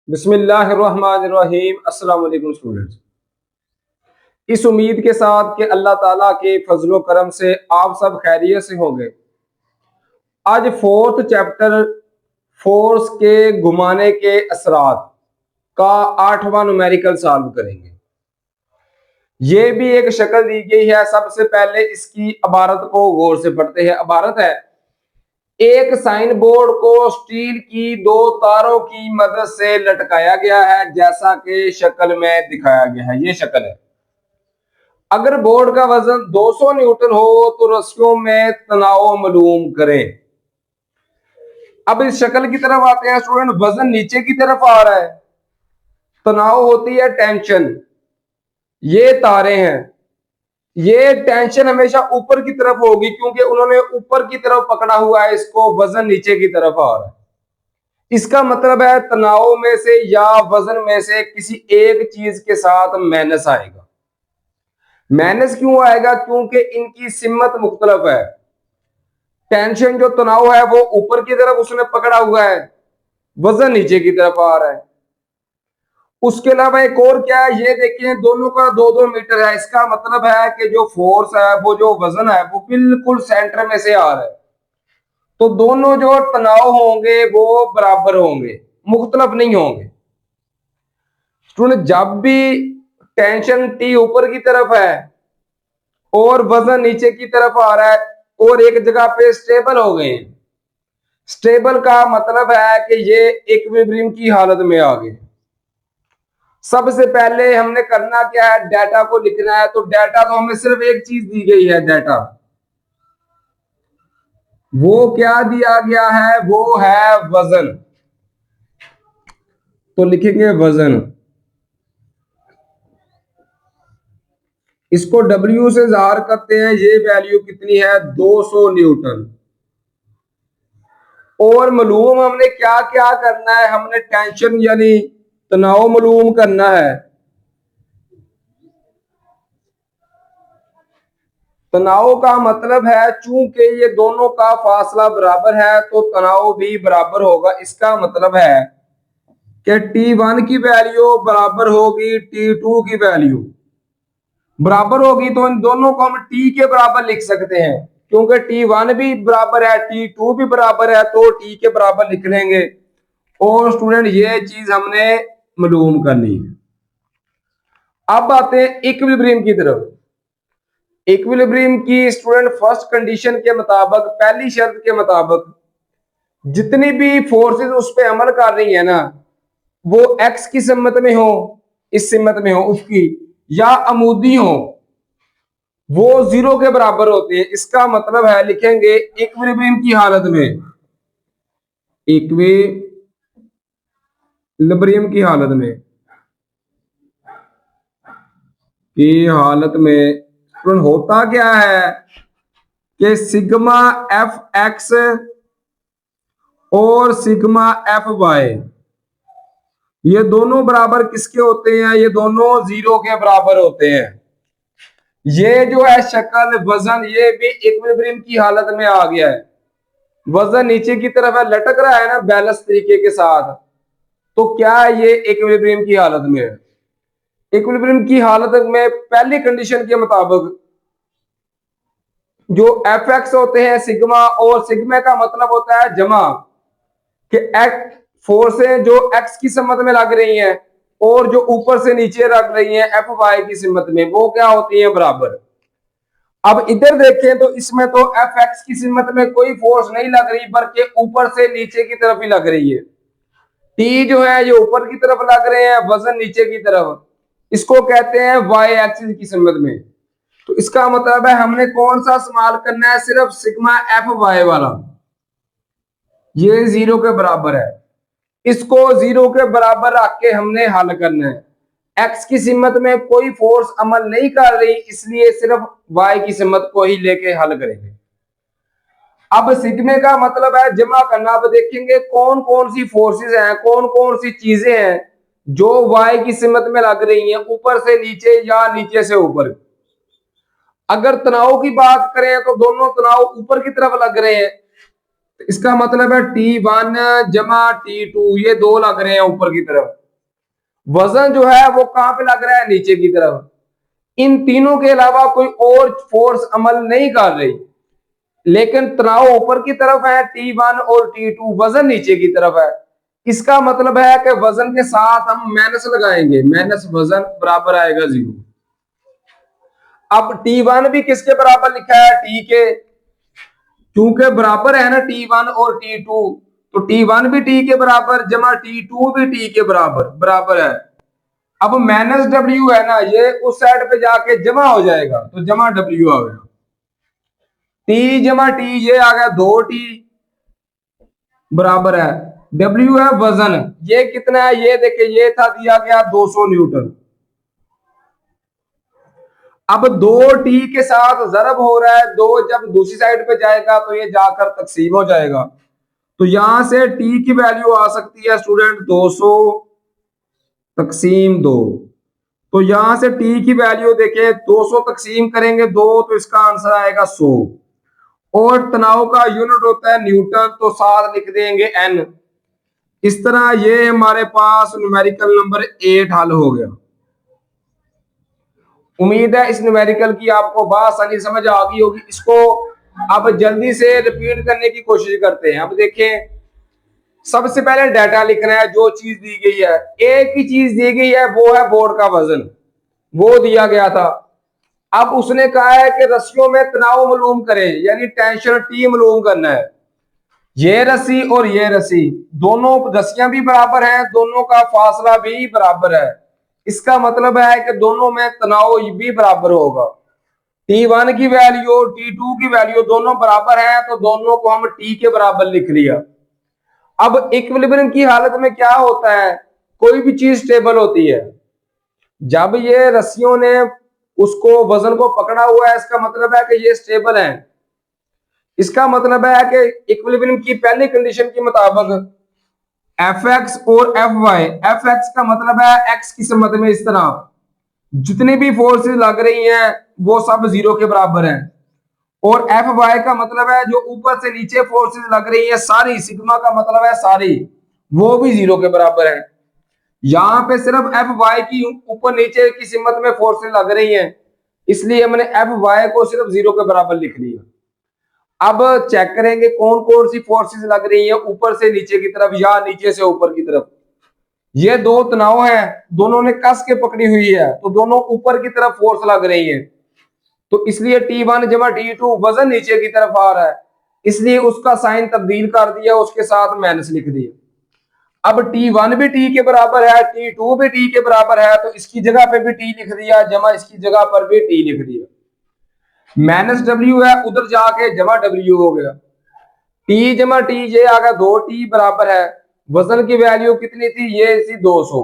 बिस्मिल्लाहिर्रहमानिर्रहीम। अस्सलाम वालेकुम स्टूडेंट्स। इस उम्मीद के साथ कि अल्लाह ताला के फजलो करम से आप सब खैरियत से होंगे। आज फोर्थ चैप्टर फोर्स के घुमाने के असरात का 8वां न्यूमेरिकल सॉल्व करेंगे। ये भी एक शक्ल दी गई है। सबसे पहले इसकी इबारत को गौर से पढ़ते हैं। इबारत है, एक साइन बोर्ड को स्टील की दो तारों की मदद से लटकाया गया है जैसा कि शक्ल में दिखाया गया है। ये शक्ल है। अगर बोर्ड का वजन 200 न्यूटन हो तो रस्सियों में तनाव मालूम करें। अब इस शक्ल की तरफ आते हैं स्टूडेंट। वजन नीचे की तरफ आ रहा है, तनाव होती है टेंशन। ये तारे हैं, ये टेंशन हमेशा ऊपर की तरफ होगी क्योंकि उन्होंने ऊपर की तरफ पकड़ा हुआ है इसको, वजन नीचे की तरफ आ रहा है। इसका मतलब है तनाव में से या वजन में से किसी एक चीज के साथ माइनस आएगा। माइनस क्यों आएगा? क्योंकि इनकी सिमत मुख्तलिफ है। टेंशन जो तनाव है वो ऊपर की तरफ उसने पकड़ा हुआ है, वजन नीचे की तरफ आ रहा है। उसके अलावा एक और क्या है, ये देखें दोनों का 2-2 मीटर है। इसका मतलब है कि जो फोर्स है, वो जो वजन है, वो बिल्कुल सेंटर में से आ रहा है। तो दोनों जो तनाव होंगे वो बराबर होंगे, मुख्तलिफ नहीं होंगे। स्टूडेंट, जब भी टेंशन टी ऊपर की तरफ है और वजन नीचे की तरफ आ रहा है और एक जगह पे स्टेबल हो गए, स्टेबल का मतलब है कि ये इक्विलिब्रियम की हालत में आ गए। सबसे पहले हमने करना क्या है, डाटा को लिखना है। तो डाटा तो हमें सिर्फ एक चीज दी गई है। डाटा वो क्या दिया गया है? वो है वजन। तो लिखेंगे वजन। इसको W से ज़ाहिर करते हैं। ये वैल्यू कितनी है? 200 न्यूटन। और मालूम हमने क्या क्या करना है? हमने टेंशन यानी तनाव मालूम करना है। तनाव का मतलब है चूंकि ये दोनों का फासला बराबर है तो तनाव भी बराबर होगा। इसका मतलब है कि T1 की वैल्यू बराबर होगी T2 की वैल्यू बराबर होगी। तो इन दोनों को हम T के बराबर लिख सकते हैं क्योंकि T1 भी बराबर है, T2 भी बराबर है, तो T के बराबर लिख लेंगे। और स्टूडेंट, ये चीज हमने मालूम करनी है। अब आते हैं इक्विलिब्रियम की तरफ। इक्विलिब्रियम की स्टूडेंट फर्स्ट कंडीशन के मुताबिक, पहली शर्त के मुताबिक, जितनी भी फोर्सेस उस पर अमल कर रही है ना, वो एक्स की सिमत में हो, इस सिमत में हो उसकी, या अमूदी हो, वो जीरो के बराबर होते हैं। इसका मतलब है लिखेंगे इक्विलिब्रियम की हालत में, इक्विलिब्रियम की हालत में, होता क्या है कि सिग्मा एफ एक्स और सिग्मा एफ वाई ये दोनों बराबर किसके होते हैं? ये दोनों जीरो के बराबर होते हैं। ये जो है शक्ल वजन, ये भी इक्विलिब्रियम की हालत में आ गया है। वजन नीचे की तरफ है, लटक रहा है ना बैलेंस तरीके के साथ। तो क्या ये इक्विलिब्रियम की हालत में है? इक्विलिब्रियम की हालत में पहली कंडीशन के मुताबिक जो एफ एक्स होते हैं सिग्मा, और सिग्मा का मतलब होता है जमा, कि एक्स फोर्सें जो एक्स की सम्मत में लग रही हैं और जो ऊपर से नीचे लग रही हैं एफ वाई की सम्मत में, वो क्या होती है? बराबर। अब इधर देखें तो इसमें तो एफ एक्स की सिमत में कोई फोर्स नहीं लग रही बल्कि ऊपर से नीचे की तरफ ही लग रही है। टी जो है ये ऊपर की तरफ लग रहे हैं, वजन नीचे की तरफ। इसको कहते हैं वाई एक्सिस की सिमत में। तो इसका मतलब है हमने कौन सा इस्तेमाल करना है? सिर्फ सिग्मा एफ वाई वाला। ये जीरो के बराबर है। इसको जीरो के बराबर रख के हमने हल करना है। एक्स की सिमत में कोई फोर्स अमल नहीं कर रही, इसलिए सिर्फ वाई की सिमत को ही लेके हल करेंगे। अब सिग्मे का मतलब है जमा करना। अब देखेंगे कौन कौन सी फोर्सेस हैं, कौन कौन सी चीजें हैं जो वाई की सिमत में लग रही हैं, ऊपर से नीचे या नीचे से ऊपर। अगर तनाव की बात करें तो दोनों तनाव ऊपर की तरफ लग रहे हैं। तो इसका मतलब है T1 जमा T2, ये दो लग रहे हैं ऊपर की तरफ। वजन जो है वो कहां पे लग रहा है, नीचे की तरफ। इन तीनों के अलावा कोई और फोर्स अमल नहीं कर रही, लेकिन तनाव ऊपर की तरफ है T1 और T2, वजन नीचे की तरफ है। इसका मतलब है कि वजन के साथ हम माइनस लगाएंगे, माइनस वजन बराबर आएगा 0। अब T1 भी किसके बराबर लिखा है, T के, क्योंकि बराबर है ना T1 और T2, तो T1 भी T के बराबर जमा T2 भी T के बराबर बराबर है। अब माइनस W है ना, ये उस साइड पे जाके जमा हो जाएगा, तो जमा W आ गया। T जमा T, ये आ गया 2T बराबर है W है वजन, ये कितना है, ये देखिए ये था दिया गया 200 न्यूटन। अब 2T के साथ जरब हो रहा है, 2 जब दूसरी साइड पे जाएगा तो ये जाकर तकसीम हो जाएगा। तो यहां से T की वैल्यू आ सकती है स्टूडेंट 200 तकसीम 2। तो यहां से T की वैल्यू देखें, 200 तकसीम करेंगे 2, तो इसका आंसर आएगा 100। और तनाव का यूनिट होता है न्यूटन, तो साथ लिख देंगे N। इस तरह ये हमारे पास न्यूमेरिकल नंबर 8 हल हो गया। उम्मीद है इस न्यूमेरिकल की आपको बआसानी समझ आ गई होगी। इसको अब जल्दी से रिपीट करने की कोशिश करते हैं। अब देखें, सबसे पहले डाटा लिखना है, जो चीज दी गई है, एक ही चीज दी गई है, वो है बोर्ड का वजन, वो दिया गया था। अब उसने कहा है कि रस्सियों में तनाव मालूम करें, यानी टेंशन T मालूम करना है। ये रस्सी और ये रस्सी, दोनों रस्सियां भी बराबर हैं, दोनों का फासला भी बराबर है। इसका मतलब है कि दोनों में तनाव भी बराबर होगा। T1 की वैल्यू T2 की वैल्यू दोनों बराबर है, तो दोनों को हम T के बराबर लिख लिया। अब इक्विलिब्रियम की हालत में क्या होता है, कोई भी चीज स्टेबल होती है। जब ये रस्सियों ने उसको वजन को पकड़ा हुआ है, इसका मतलब है कि ये स्टेबल है। इसका मतलब है कि इक्विलिब्रियम की पहली कंडीशन के मुताबिक Fx और Fy, Fx का मतलब है x की सम्मत में इस तरह जितनी भी फोर्सेस लग रही हैं वो सब 0 के बराबर हैं। और Fy का मतलब है जो ऊपर से नीचे फोर्सेस लग रही है सारी, सिग्मा का मतलब है सारी, वो भी 0 के बराबर है। यहां पे सिर्फ Fy की ऊपर नीचे की सिमत में फोर्सेस लग रही हैं, इसलिए हमने Fy को सिर्फ 0 के बराबर लिख लिया। अब चेक करेंगे कौन कौन सी फोर्सेस लग रही है ऊपर से नीचे की तरफ या नीचे से ऊपर की तरफ। ये दो तनाव हैं, दोनों ने कस के पकड़ी हुई है, तो दोनों ऊपर की तरफ फोर्स लग रही है, तो इसलिए T1 जमा T2, वजन नीचे की तरफ आ रहा है, इसलिए उसका साइन तब्दील कर दिया, उसके साथ माइनस लिख दिया। अब T1 भी T के बराबर है, T2 भी T के बराबर है, तो इसकी जगह पे भी T लिख दिया, जमा इसकी जगह पर भी T लिख दिया। माइनस W है, उधर जाके जमा W हो गया। T जमा T, ये आ गया 2T बराबर है, वजन की वैल्यू कितनी थी, ये थी 200।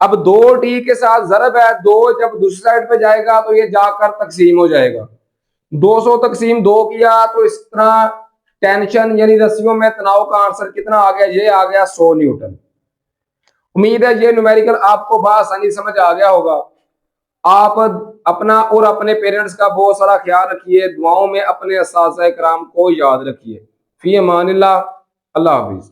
अब 2T के साथ जरब है 2, जब दूसरी साइड पे जाएगा तो ये जाकर तकसीम हो जाएगा। 200 तकसीम 2 किया, तो इस तरह टेंशन यानी रस्सियों में तनाव का आंसर कितना आ गया, ये आ गया 100 न्यूटन। उम्मीद है ये न्यूमेरिकल आपको बआसानी समझ आ गया होगा। आप अपना और अपने पेरेंट्स का बहुत सारा ख्याल रखिए, दुआओं में अपने उस्ताद-ए-किराम को याद रखिए। फी अमानिल्लाह, अल्लाह हाफिज।